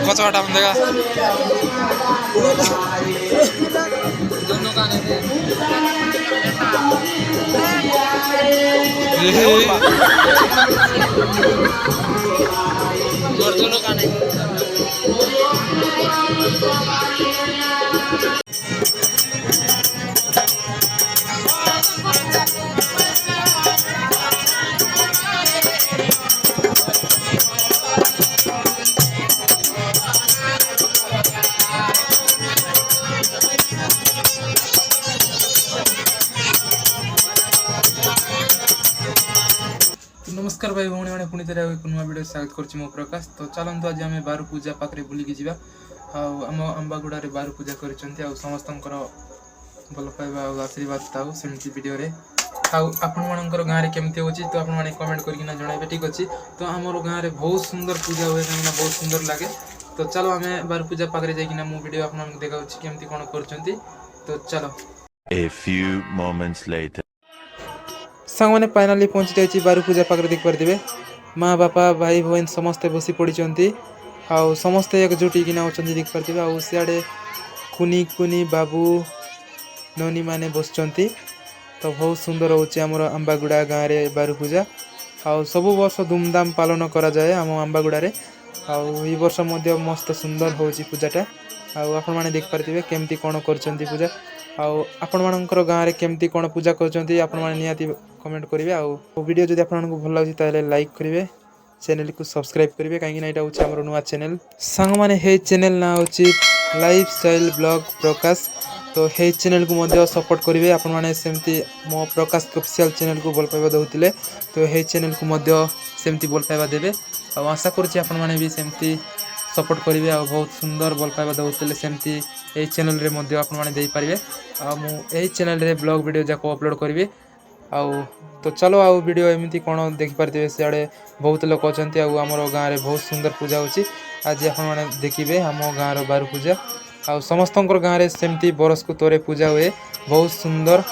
कौन सा टाइम देगा दोनों गाने थे और दोनों गाने नमस्कार भाई भौणी मैंने पुणी थे एक नुआ वीडियो स्वागत करुच्ची मो प्रकाश। तो चलतु आज आम बारु पूजा पाखे बुलिकी जा आम अंबागुड़ा बारु पूजा कर समस्त भल पाइबा आशीर्वाद थाउ सेमती वीडियो आपण मानकर गाँव में केमती होची तो आपण मैंने कमेंट करके जणाइबे ठीक अच्छी। तो आमर गाँव में बहुत सुंदर पूजा हुए कहीं बहुत सुंदर लगे। तो चलो आम बारु पूजा पाखे जाइना मु वीडियो आप देखा केमती कौन कर। तो चलो A few moments later. सांग मैंने फाइनाली पहुंची जाइए बारु पूजा पाखे देख पारे माँ बापा भाई बहन समस्ते बसी पड़ी आउ समस्ते एकजुट होना देख पारे। आउ सियाड़े कुनी कुनी बाबू ननी माने बस तो बहुत सुंदर होची आमर अंबागुड़ा गाँव में बारु पूजा आउ सब वर्ष धूमधाम पालन करा जाए आम अंबागुड़ा रे। आउ ई वर्ष मध्य मस्त सुंदर होची पूजाटा आउ आपण माने देख पारे केमती कौन कर पूजा आउ आपण मानकर गाँव में केमती कौन पूजा कर आपण माने निहाती कमेंट करेंगे। आउ वीडियो जब आपको भल लगे ताले लाइक करेंगे चैनल को सब्सक्राइब करेंगे कहीं यहाँ हूँ आम नुआ चैनल सांग मैंने हे चैनल ना हूँ लाइफस्टाइल ब्लॉग प्रकाश। तो हे चैनल को मध्य सपोर्ट करेंगे आपण मैंने सेमती मो प्रकाश ऑफिशियल चैनल को भल पाइबा दौले तो हे चैनल को मध्य सेमती भल पाइबा देवे और आशा करुँच आपण मैंने भी सेमती सपोर्ट करेंगे और बहुत सुंदर भल पाइबा दौले सेमती यही चैनल रे मध्य आपण मैंने दे पारे यही चैनल रे ब्लॉग वीडियो जाक अपलोड करेंगे। आउ तो चलो आउ वीडियो एमती कौन देखिपारे सियाड़े बहुत लोग अच्छा आमर गाँव में बहुत सुंदर पूजा होची आज आप देखिए आम गाँव बारु पूजा आउ समस्त गाँव में सेमती बरस को तोरे पूजा हुए बहुत सुंदर।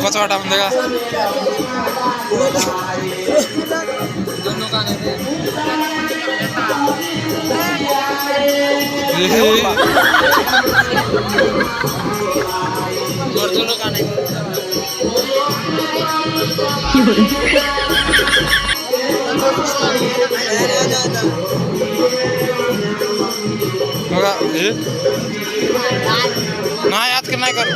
कौन सा टाइम देगा दोनों गाने थे दोनों का नहीं बघा हे नाही आज नाही कर